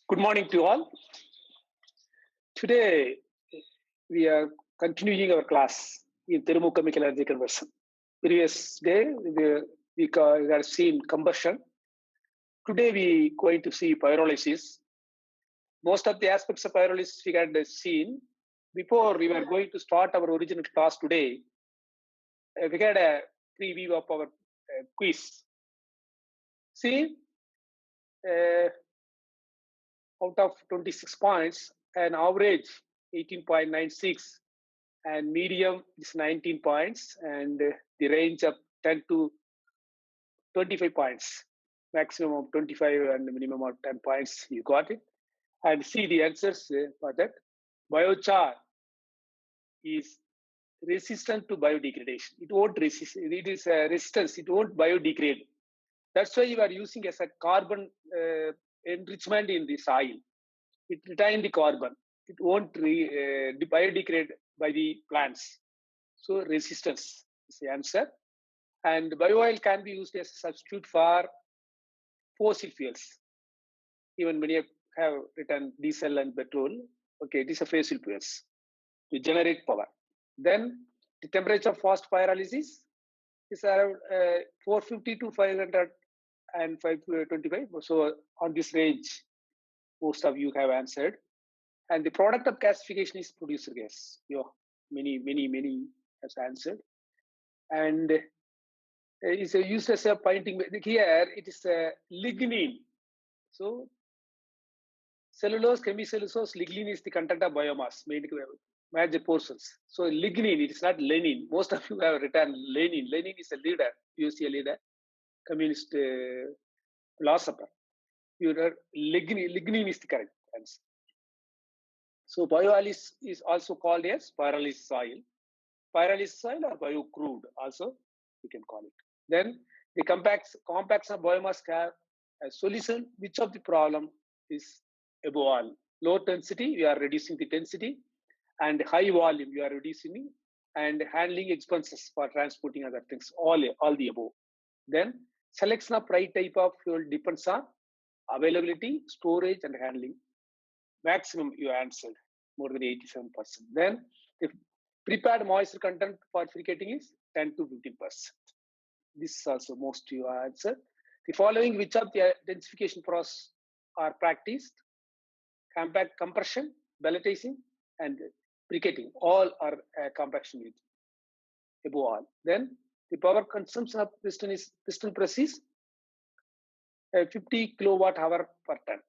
Good morning to all. Today, we are continuing our class in thermochemical energy conversion. Previous day, we have seen combustion. Today, we going to see pyrolysis. Most of the aspects of pyrolysis we had seen. Before we were going to start our original class today, we had a preview of our quiz. See, out of 26 points, an average 18.96 and medium is 19 points and the range of 10 to 25 points, maximum of 25 and minimum of 10 points. You got it. And see the answers for that. Biochar is resistant to biodegradation. It won't resist. It is resistance. It won't biodegrade. That's why you are using as a carbon enrichment in the soil. It retains the carbon. It won't biodegrade by the plants. So resistance is the answer. And bioil can be used as a substitute for fossil fuels. Even many have written diesel and petrol. Okay, these are fossil fuels to generate power. Then the temperature of fast pyrolysis is around 450 to 500 and 525. So on this range, most of you have answered. And the product of gasification is producer gas. Many has answered. And it's used as a pointing. Here it is a lignin. So cellulose, chemicellulose, lignin is the content of biomass, major portions. So lignin, it is not Lenin. Most of you have written Lenin. Lenin is a leader, UCA leader, communist philosopher. Lignin is the correct answer. So bioil is also called as pyrolysis oil. Pyrolysis oil or biocrude also, we can call it. Then the compacts of biomass have a solution. Which of the problem is above all? Low density, we are reducing the density, and high volume, we are reducing, and handling expenses for transporting other things, all the above. Then selection of right type of fuel depends on availability, storage, and handling. Maximum you answered, more than 87%. Then the prepared moisture content for fricating is 10 to 15%. This is also most you answered. The following, which of the densification process are practiced? Compact compression, pelletizing, and briquetting. All are compaction with above all. Then the power consumption of piston press is 50 kilowatt hour per ton.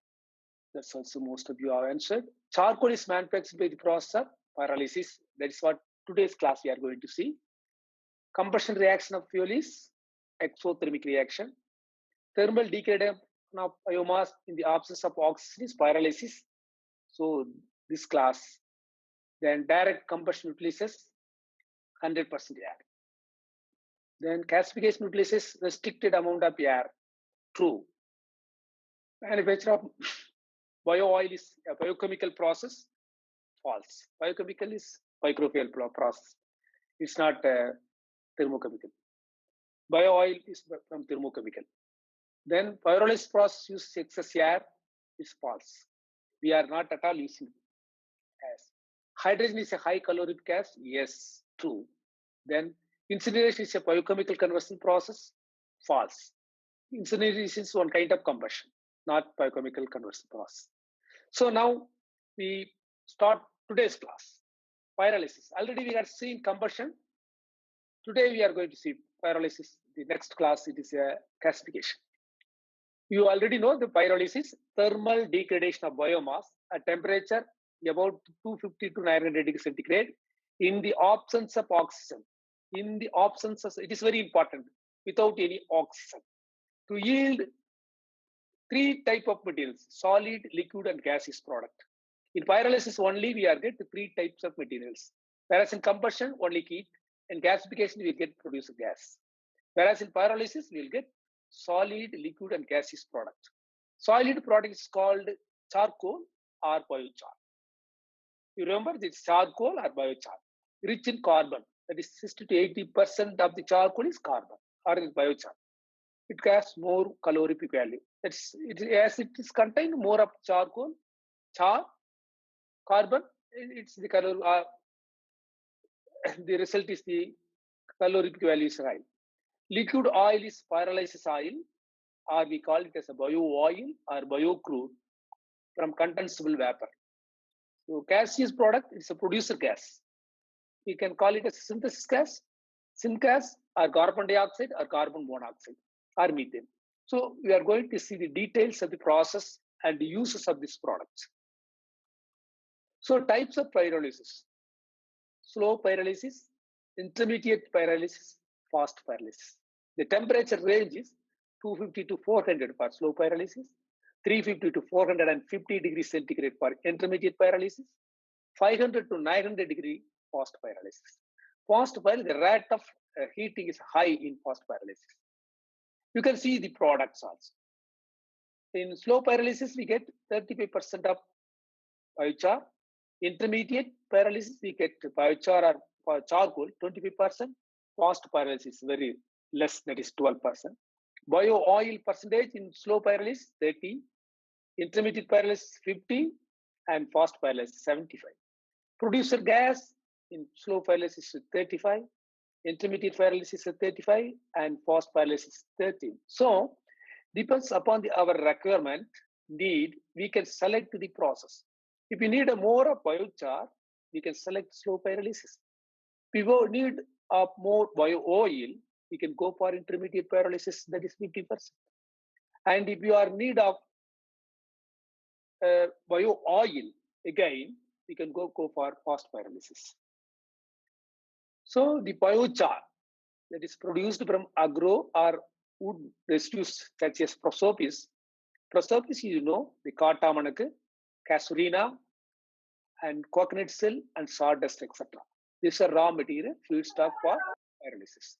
That's also most of you have answered. Charcoal is manufactured by the process of pyrolysis. That is what today's class we are going to see. Combustion reaction of fuel is exothermic reaction. Thermal degradation of biomass in the absence of oxygen is pyrolysis. So this class, then direct combustion utilizes 100% air. Then gasification utilizes restricted amount of air. True. Manufacture of bio-oil is a biochemical process. False. Biochemical is microbial process. It's not thermochemical. Bio-oil is from thermochemical. Then pyrolysis process uses excess air is false. We are not at all using as. Hydrogen is a high caloric gas. Yes, true. Then incineration is a biochemical conversion process. False. Incineration is one kind of combustion, not biochemical conversion process. So now we start today's class. Pyrolysis. Already we are seeing combustion. Today we are going to see pyrolysis. The next class, it is a gasification. You already know the pyrolysis, thermal degradation of biomass at temperature about 250 to 900 degrees centigrade in the absence of oxygen. In the absence of, it is very important, without any oxygen. To yield three type of materials, solid, liquid, and gaseous product. In pyrolysis only we are get three types of materials. Whereas in combustion only heat, and gasification we get produce gas. Whereas in pyrolysis we will get solid, liquid, and gaseous product. Solid product is called charcoal or biochar. You remember this charcoal or biochar, rich in carbon. That is 60 to 80% of the charcoal is carbon or is biochar. it has more calorific value. As it is contained more of charcoal, char, carbon, it's the the result is the calorific value is high. Liquid oil is pyrolysis oil, or we call it as a bio oil or bio crude from condensable vapor. So gaseous product is a producer gas. We can call it a synthesis gas, syngas, or carbon dioxide or carbon monoxide or methane. So we are going to see the details of the process and the uses of these products. So types of pyrolysis: slow pyrolysis, intermediate pyrolysis, fast pyrolysis. The temperature range is 250 to 400 for slow pyrolysis, 350 to 450 degrees centigrade for intermediate pyrolysis, 500 to 900 degree fast pyrolysis. Fast pyrolysis, the rate of heating is high in fast pyrolysis. You can see the products also. In slow pyrolysis, we get 35% of biochar. Intermediate pyrolysis, we get biochar or charcoal, 25%. Fast pyrolysis, very less, that is 12%. Bio oil percentage in slow pyrolysis, 30. Intermediate pyrolysis, 50. And fast pyrolysis, 75. Producer gas in slow pyrolysis, 35. Intermediate pyrolysis, 35. And fast pyrolysis, 13. So, depends upon our requirement, need, we can select the process. If we need a more of biochar, we can select slow pyrolysis. If we need a more bio oil, we can go for intermediate pyrolysis, that is 50%. And if you are in need of bio oil, again, we can go for fast pyrolysis. So the biochar that is produced from agro or wood residues such as prosopis. Prosopis, you know, the katamanaka, casuarina, and coconut shell and sawdust, etc. These are raw material feedstock for pyrolysis.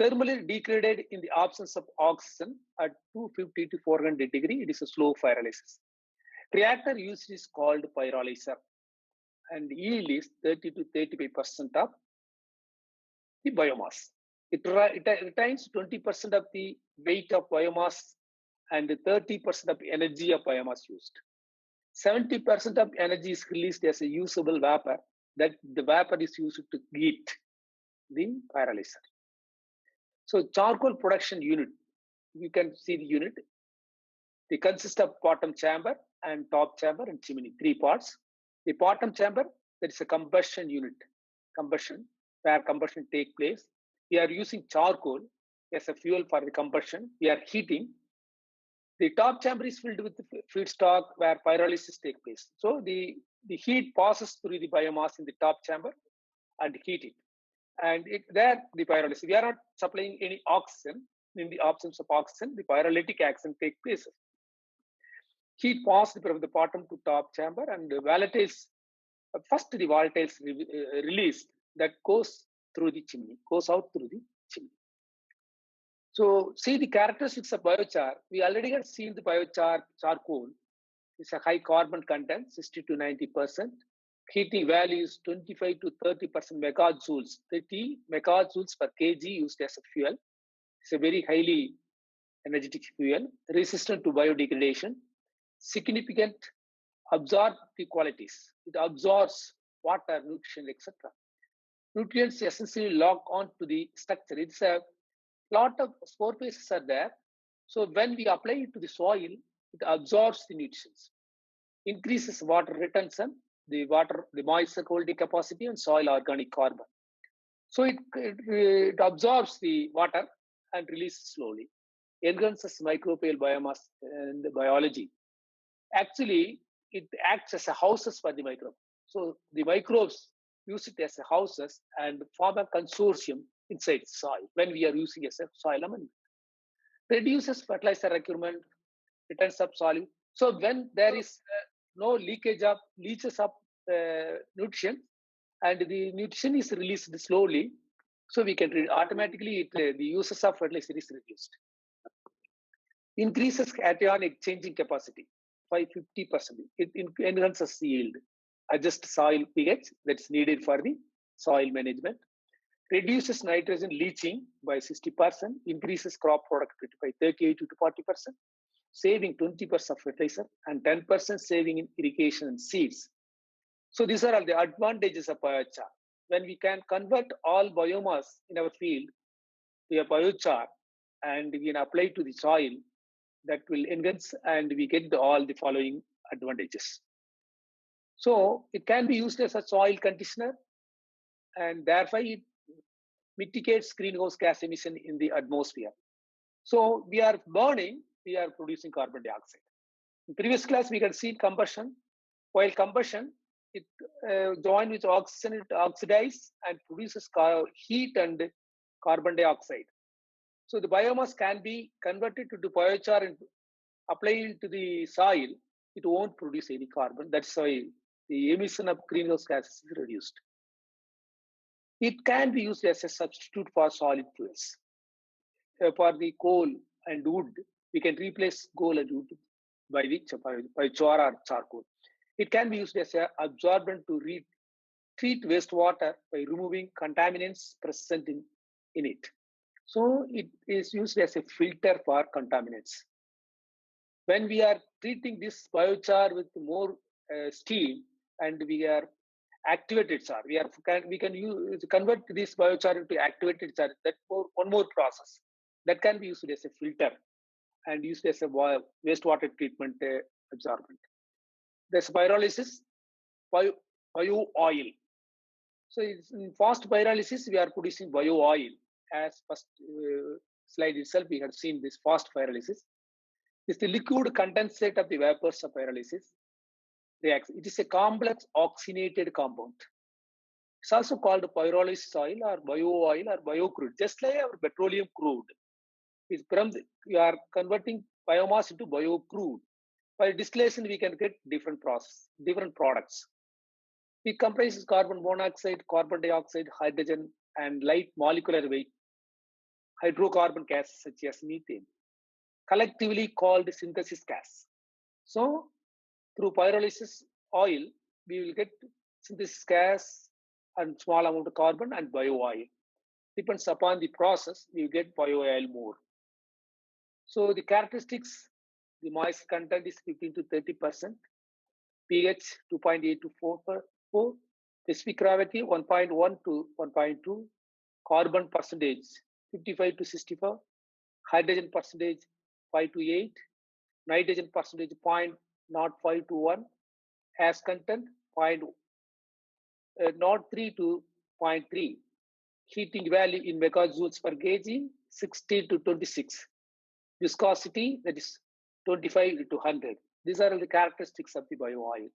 Thermally degraded in the absence of oxygen at 250 to 400 degree, it is a slow pyrolysis. Reactor used is called pyrolyzer, and yield is 30 to 35% of the biomass. It retains 20% of the weight of biomass and 30% of energy of biomass used. 70% of energy is released as a usable vapor, that the vapor is used to heat the pyrolyzer. So charcoal production unit, you can see the unit. They consist of bottom chamber and top chamber and chimney, 3 parts. The bottom chamber, that is a combustion unit, where combustion take place. We are using charcoal as a fuel for the combustion. We are heating. The top chamber is filled with feedstock where pyrolysis take place. So the heat passes through the biomass in the top chamber and heat it. And there the pyrolysis, we are not supplying any oxygen. In the absence of oxygen, the pyrolytic action takes place. Heat passes from the bottom to top chamber, and the volatiles, first the volatiles released, that goes through the chimney, goes out through the chimney. So see the characteristics of biochar. We already have seen the biochar charcoal. It's a high carbon content, 60 to 90%. Heating value is 25 to 30% megajoules, 30 megajoules per kg used as a fuel. It's a very highly energetic fuel, resistant to biodegradation, significant absorptive qualities. It absorbs water, nutrition, etc. Nutrients essentially lock on to the structure. It's a lot of spore bases are there. So when we apply it to the soil, it absorbs the nutrients, increases water retention, the moisture holding capacity, and soil organic carbon. So it absorbs the water and releases slowly, enhances microbial biomass and the biology. Actually, it acts as a houses for the microbe. So the microbes use it as a houses and form a consortium inside soil when we are using as a soil amendment. Reduces fertilizer requirement, returns up soil. So when there is no leaches of nutrition, and the nutrition is released slowly, so we can automatically the uses of fertilizer is reduced. Increases cation exchanging capacity by 50%. It enhances yield, adjust soil pH that's needed for the soil management. reduces nitrogen leaching by 60%, increases crop productivity by 38 to 40%, saving 20% of fertilizer and 10% saving in irrigation and seeds. So these are all the advantages of biochar. When we can convert all biomass in our field to a biochar and we can apply to the soil, that will enhance and we get all the following advantages. So it can be used as a soil conditioner, and therefore it mitigates greenhouse gas emission in the atmosphere. So we are burning, we are producing carbon dioxide. In previous class, we can see combustion. While combustion, it joined with oxygen, it oxidizes and produces heat and carbon dioxide. So the biomass can be converted to biochar and applied to the soil. It won't produce any carbon. That's why the emission of greenhouse gases is reduced. It can be used as a substitute for solid fuels. For the coal and wood, we can replace coal and wood by char or charcoal. It can be used as an absorbent to treat wastewater by removing contaminants present in it. So it is used as a filter for contaminants. When we are treating this biochar with more steam and we are activated char, we can convert this biochar into activated char. That one more process that can be used as a filter and used as a wastewater treatment absorbent. There's pyrolysis, bio oil. So in fast pyrolysis, we are producing bio oil. As first slide itself, we had seen this fast pyrolysis. It's the liquid condensate of the vapors of pyrolysis reacts. It is a complex oxygenated compound. It's also called pyrolysis oil or bio oil or bio crude, just like our petroleum crude. We are converting biomass into bio crude. By distillation, we can get different products. It comprises carbon monoxide, carbon dioxide, hydrogen, and light molecular weight hydrocarbon gases such as methane, collectively called synthesis gas. So through pyrolysis oil, we will get synthesis gas and small amount of carbon and bio oil. Depends upon the process, we get bio oil more. So the characteristics, the moisture content is 15 to 30%, pH 2.8 to 4, specific gravity 1.1 to 1.2, carbon percentage 55 to 64, hydrogen percentage 5 to 8, nitrogen percentage 0.05 to 1, ash content 0.03 to 0.3, heating value in megajoules per kg 60 to 26, viscosity that is 25 to 100. These are the characteristics of the bio oil.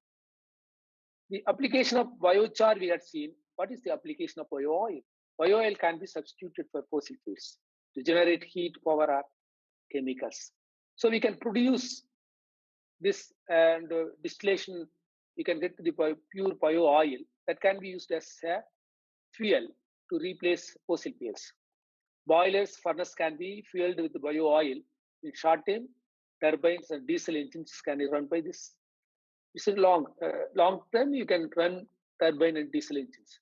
The application of biochar we had seen. What is the application of bio oil? Bio oil can be substituted for fossil fuels to generate heat, power, or chemicals. So we can produce this and distillation. We can get the pure bio oil that can be used as a fuel to replace fossil fuels. Boilers, furnace can be fueled with bio oil. In short time, turbines and diesel engines can be run by this. This is long term. You can run turbine and diesel engines.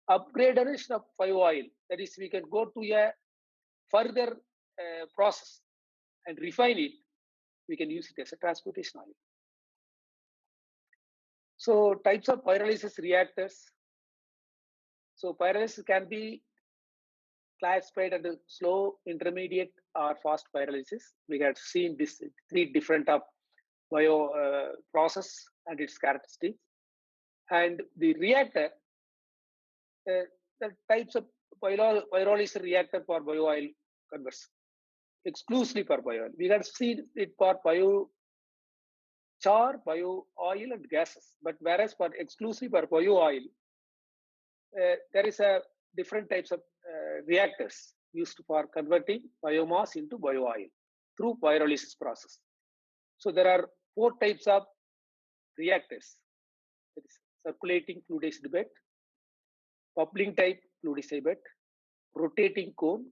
Upgradation of bio oil, that is, we can go to a further process and refine it. We can use it as a transportation oil. So types of pyrolysis reactors. So pyrolysis can be classified under slow, intermediate, or fast pyrolysis. We have seen this 3 different of bio process and its characteristics. And the reactor, the types of pyrolysis reactor for bio oil conversion, exclusively for bio oil. We have seen it for bio char, bio oil, and gases. But whereas for exclusively for bio oil, there is a different types of reactors used for converting biomass into bio oil through pyrolysis process. So there are 4 types of reactors. That is circulating fluidized bed, bubbling type fluidized bed, rotating cone,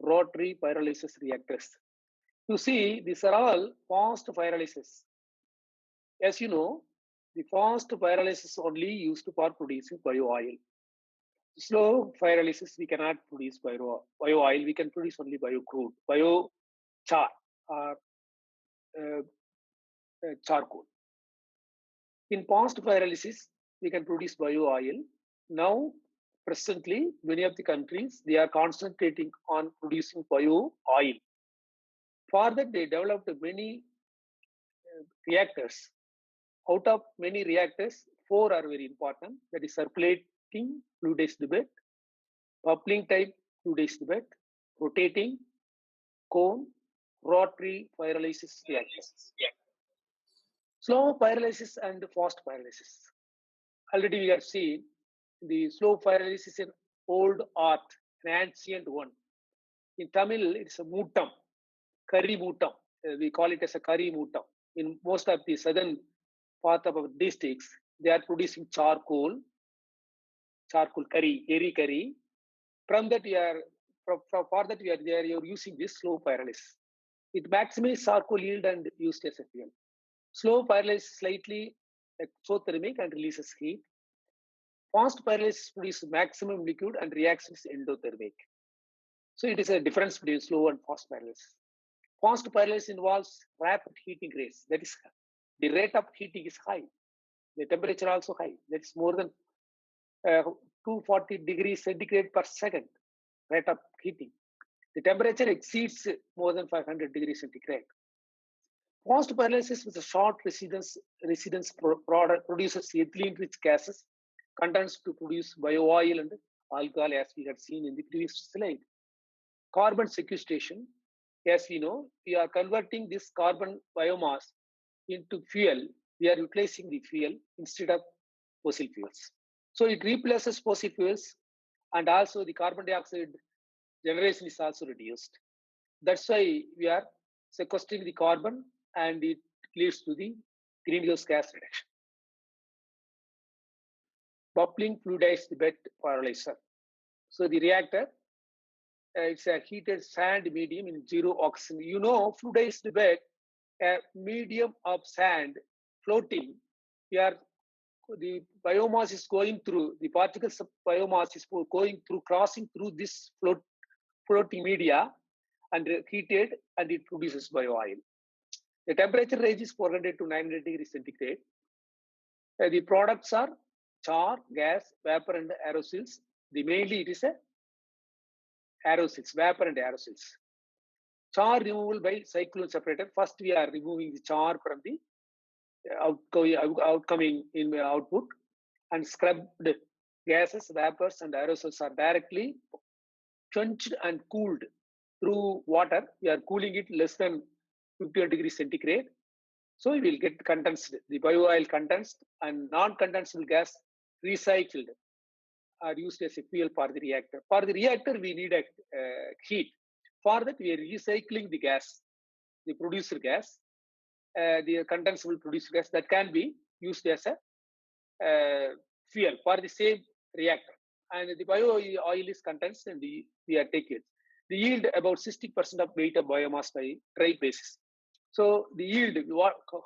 rotary pyrolysis reactors. You see, these are all fast pyrolysis. As you know, the fast pyrolysis is only used for producing bio oil. Slow pyrolysis, we cannot produce bio oil. We can produce only bio crude, bio char, or charcoal. In fast pyrolysis, we can produce bio oil. Now, presently, many of the countries, they are concentrating on producing bio oil. For that, they developed many reactors. Out of many reactors, 4 are very important. That is circulating fluidized bed, bubbling type fluidized bed, rotating, cone, rotary pyrolysis reactor. Slow pyrolysis and fast pyrolysis. Already we have seen the slow pyrolysis in old art, an ancient one. In Tamil, it's a mootam, curry mootam. We call it as a curry mootam. In most of the southern part of our districts, they are producing charcoal curry, eri curry. From that, for that we are using this slow pyrolysis. It maximizes charcoal yield and used as a fuel. Slow pyrolysis slightly exothermic and releases heat. Fast pyrolysis produces maximum liquid and reactions endothermic. So it is a difference between slow and fast pyrolysis. Fast pyrolysis involves rapid heating rates. That is, the rate of heating is high. The temperature also high. That's more than 240 degrees centigrade per second rate of heating. The temperature exceeds more than 500 degrees centigrade. Fast pyrolysis with a short residence product produces ethylene-rich gases, condense to produce bio-oil and alcohol, as we had seen in the previous slide. Carbon sequestration, as we know, we are converting this carbon biomass into fuel. We are replacing the fuel instead of fossil fuels. So it replaces fossil fuels, and also the carbon dioxide generation is also reduced. That's why we are sequestering the carbon, and it leads to the greenhouse gas reduction. Bubbling fluidized bed pyrolyzer. So the reactor, it's a heated sand medium in zero oxygen. You know, fluidized bed, a medium of sand floating. The biomass is going through, the particles of biomass is going through, crossing through this floating media and heated, and it produces bio oil. The temperature range is 400 to 900 degrees centigrade. The products are char, gas, vapor, and aerosols. Mainly it is a aerosols, vapor and aerosols. Char removal by cyclone separator. First, we are removing the char from the outcoming in output, and scrubbed gases, vapors, and aerosols are directly quenched and cooled through water. We are cooling it less than 50 degrees centigrade. So we will get condensed, the bio oil condensed, and non-condensable gas recycled are used as a fuel for the reactor. For the reactor, we need a heat. For that, we are recycling the gas, the producer gas, the condensable producer gas that can be used as a fuel for the same reactor. And the bio oil is condensed, and we are taking it. The yield about 60% of weight of biomass by dry basis. So the yield,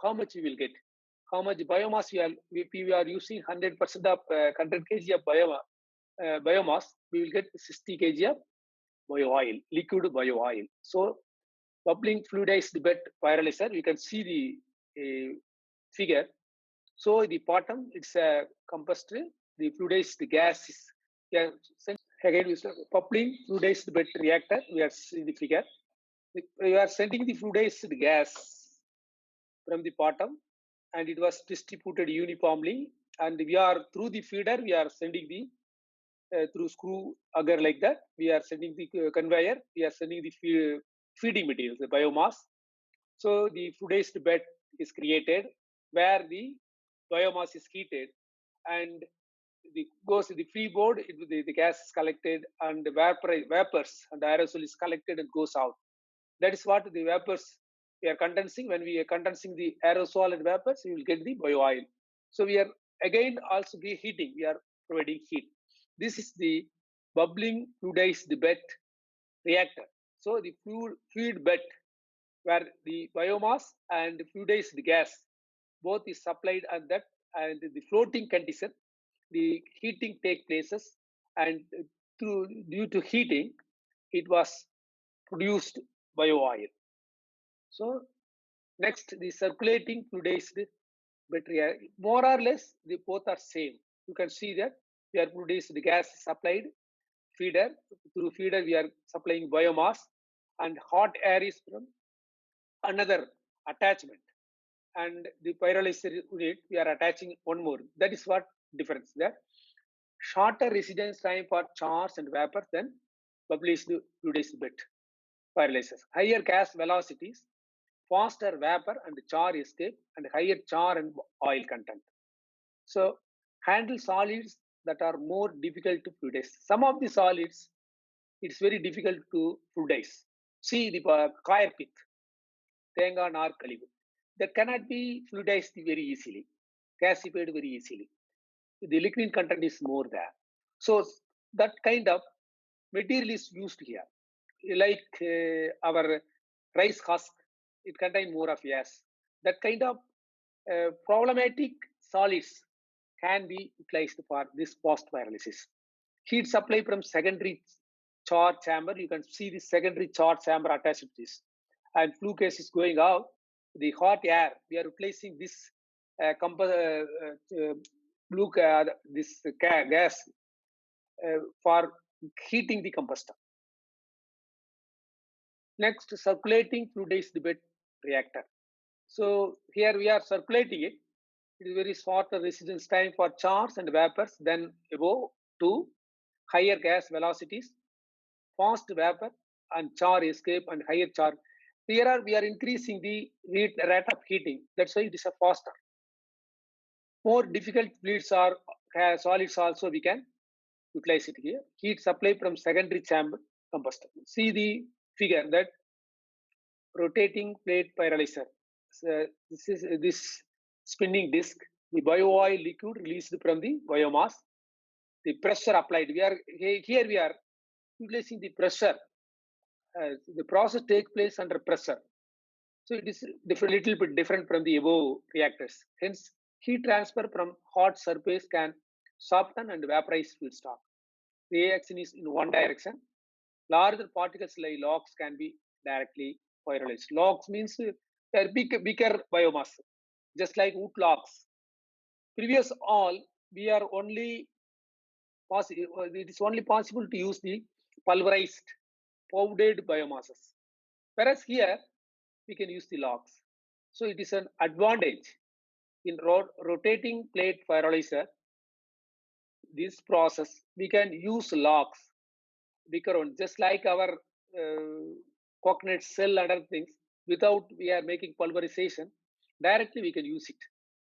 how much we will get? How much biomass we are using 100% of 100 kg of biomass, we will get 60 kg of bio oil, liquid bio oil. So bubbling fluidized bed pyrolyzer, we can see the figure. So the bottom, it's a combustor. The fluidized gas is again we bubbling fluidized bed reactor. We are seeing the figure. We are sending the fluidized gas from the bottom, and it was distributed uniformly. And we are through the feeder, we are sending the through screw auger like that. We are sending the conveyor. We are sending the feeding materials, the biomass. So the fluidized bed is created where the biomass is heated, and goes to the freeboard. The gas is collected, and the vapors and the aerosol is collected and goes out. That is what the vapors we are condensing. When we are condensing the aerosol and vapors, we will get the bio oil. So we are again also heating. We are providing heat. This is the bubbling fluidized bed reactor. So the fluid bed where the biomass and fluidized gas both is supplied at that, and the floating condition, the heating take places, and due to heating, it was produced bio-oil. So next, the circulating fluidized battery, more or less, the both are same. You can see that we are produced the gas supplied feeder. Through feeder, we are supplying biomass, and hot air is from another attachment. And the pyrolysis unit, we are attaching one more. That is what difference there. Shorter residence time for chars and vapors than published fluidized bed pyrolysis. Higher gas velocities, faster vapor and char escape, and higher char and oil content. So handle solids that are more difficult to fluidize. Some of the solids, it's very difficult to fluidize. See the coir pith, tenga nar kalivu. That cannot be fluidized very easily, gasified very easily. The lignin content is more there. So that kind of material is used here. Like our rice husk, it contains more of gas. That kind of problematic solids can be utilized for this post pyrolysis. Heat supply from secondary char chamber. You can see the secondary char chamber attached to this. And flue gas is going out. The hot air, we are replacing this blue this gas for heating the combustor. Next, circulating fluidized bed reactor. So here we are circulating it. It is very shorter residence time for chars and vapors than above 2, higher gas velocities, fast vapor and char escape and higher char. Here we are increasing the rate of heating. That's why it is a faster. More difficult fluids or solids also we can utilize it here. Heat supply from secondary chamber combustor. See the figure that rotating plate pyrolyzer. So this is this spinning disc, the bio-oil liquid released from the biomass, the pressure applied. We are here we are utilizing the pressure. The process takes place under pressure. So it is little bit different from the above reactors. Hence, heat transfer from hot surface can soften and vaporize feedstock. Reaction is in one direction. Larger particles like logs can be directly pyrolyzed. Logs means they are bigger biomass, just like wood logs. Previous all, we are only it is only possible to use the pulverized, powdered biomasses. Whereas here, we can use the logs. So it is an advantage in rotating plate pyrolyzer. This process, we can use logs, bigger one, just like our coconut shell and other things. Without we are making pulverization, directly we can use it.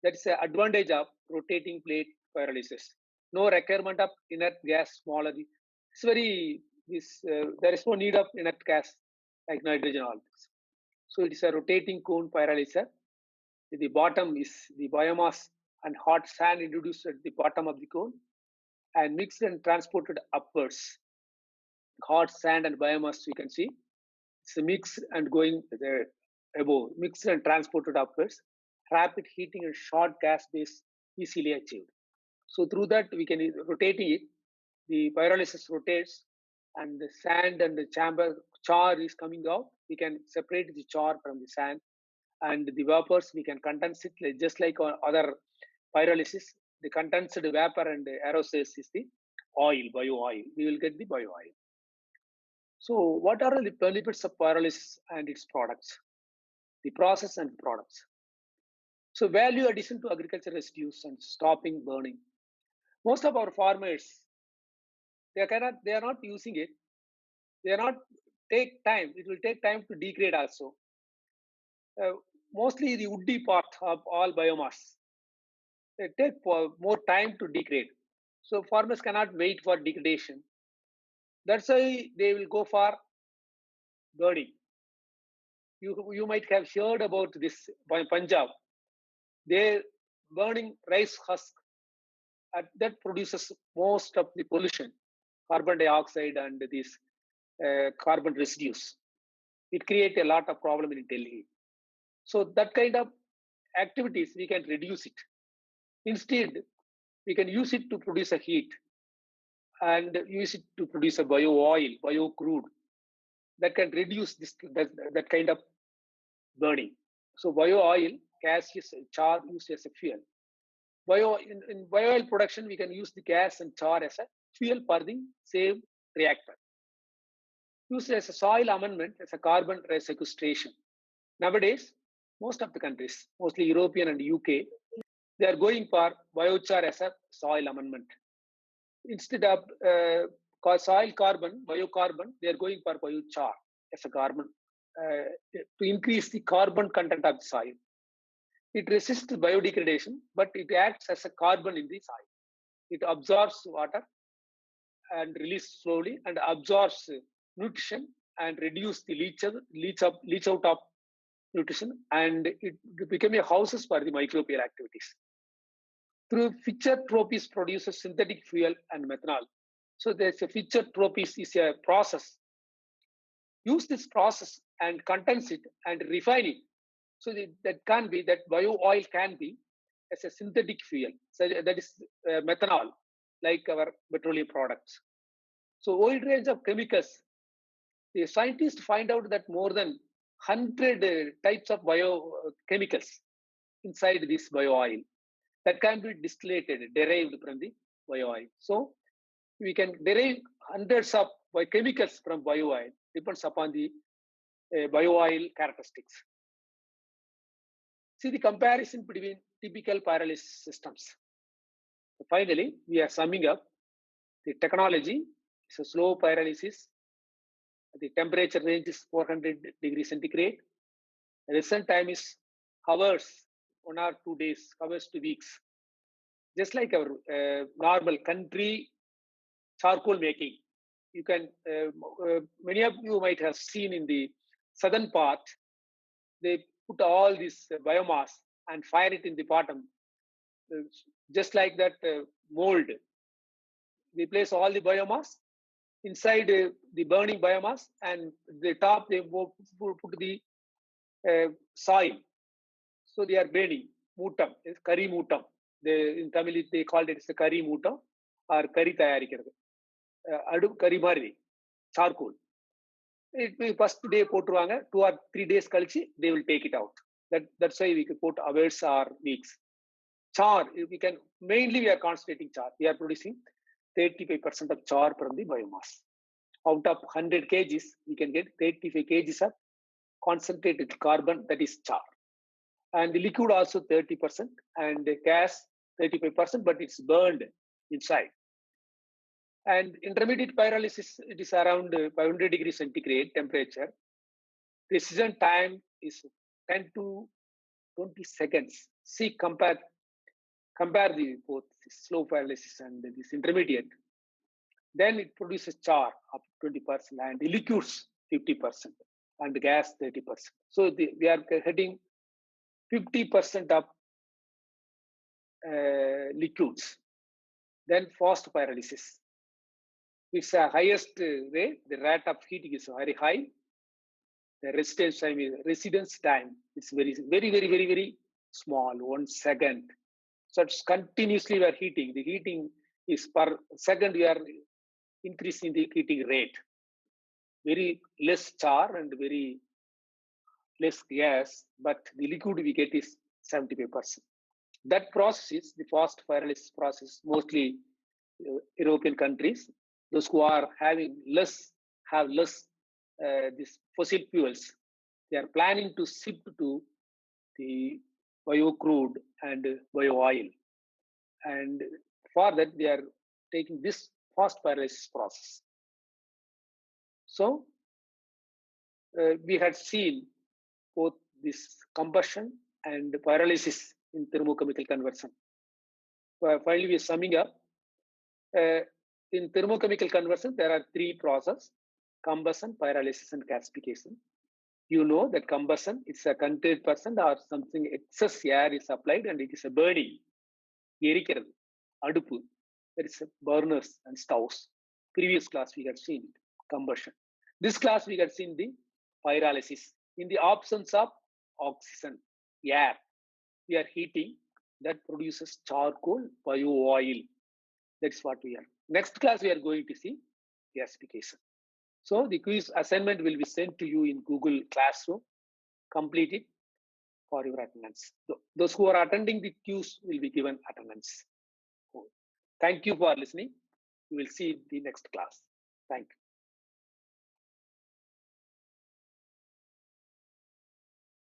That is the advantage of rotating plate pyrolysis. No requirement of inert gas smaller. It's very there is no need of inert gas like nitrogen all this. So it is a rotating cone pyrolyzer. The bottom is the biomass and hot sand introduced at the bottom of the cone and mixed and transported upwards. Hot sand and biomass you can see. It's mixed and going there above, mixed and transported upwards. Rapid heating and short gas base easily achieved. So through that we can rotating it. The pyrolysis rotates and the sand and the chamber char is coming out. We can separate the char from the sand and the vapors we can condense it just like other pyrolysis. The condensed vapor and the aerosols is the oil, bio-oil. We will get the bio-oil. So what are the benefits of pyrolysis and its products? The process and products. So value addition to agriculture residues and stopping burning. Most of our farmers, they are not using it. They are not take time. It will take time to degrade also. Mostly the woody part of all biomass. They take more time to degrade. So farmers cannot wait for degradation. That's why they will go for burning. You might have heard about this by Punjab. They burning rice husk that produces most of the pollution, carbon dioxide and these carbon residues. It creates a lot of problem in Delhi. So that kind of activities we can reduce it. Instead, we can use it to produce a heat. and use it to produce a bio oil, bio crude that can reduce that kind of burning. So bio oil, gas is char used as a fuel. In bio oil production, we can use the gas and char as a fuel for the same reactor. Used as a soil amendment, as a carbon sequestration. Nowadays, most of the countries, mostly European and UK, they are going for biochar as a soil amendment. Instead of soil carbon, biocarbon, they are going for biochar as a carbon to increase the carbon content of the soil. It resists biodegradation, but it acts as a carbon in the soil. It absorbs water and release slowly and absorbs nutrition and reduce the leach out of nutrition, and it became a houses for the microbial activities. Through Fischer-Tropsch produces synthetic fuel and methanol. So there's a Fischer-Tropsch is a process. Use this process and condense it and refine it. So that can be, that bio oil can be as a synthetic fuel. So that is methanol, like our petroleum products. So wide range of chemicals. The scientists find out that more than 100 types of biochemicals inside this bio oil that can be derived from the bio oil. So we can derive hundreds of chemicals from bio oil, depends upon the bio oil characteristics. See the comparison between typical pyrolysis systems. So finally, we are summing up. The technology is a slow pyrolysis. The temperature range is 400 degrees centigrade. The recent time is hours, 1 or 2 days, hours to weeks. Just like our normal country charcoal making, you can, many of you might have seen in the southern part, they put all this biomass and fire it in the bottom. Just like that mold, they place all the biomass inside the burning biomass, and the top they put the soil. So they are burning mootam, curry mootam. In Tamil they called it as a curry mootam or curry tayarikkirathu. Adu curry mari, charcoal. First day போட்டுருவாங்க, 2 or 3 days கழிச்சு they will take it out. That's why we can put hours or weeks. Char, we can mainly we are concentrating char. We are producing 35% of char from the biomass. Out of 100 kgs, we can get 35 kgs of concentrated carbon, that is char. And the liquid also 30%, and the gas 35%, but it's burned inside. And intermediate pyrolysis, it is around 500 degrees centigrade temperature. Precision time is 10 to 20 seconds. See, compare the both slow pyrolysis and this intermediate. Then it produces char up to 20% and the liquids 50% and the gas 30%. So we are getting 50% of liquids. Then fast pyrolysis. It's the highest way. The rate of heating is very high. The residence time is very small, 1 second. So it's continuously we are heating. The heating is per second we are increasing the heating rate. Very less char and very less gas, but the liquid we get is 75%. That process is the fast pyrolysis process, mostly European countries. Those who are having less these fossil fuels, they are planning to shift to the bio crude and bio oil, and for that they are taking this fast pyrolysis process. So we had seen both this combustion and pyrolysis in thermochemical conversion. Finally, we are summing up. In thermochemical conversion, there are 3 processes: combustion, pyrolysis, and gasification. You know that combustion, it's a contained person or something, excess air is applied and it is a burning. Erikkirathu, adupu, there is burners and stoves. Previous class we had seen it, combustion. This class we had seen the pyrolysis. In the absence of oxygen, air, we are heating, that produces charcoal bio oil. That's what we are Next class, we are going to see gasification. So the quiz assignment will be sent to you in Google Classroom. Complete it for your attendance. Those who are attending the quiz will be given attendance. Thank you for listening. We will see the next class. Thank you.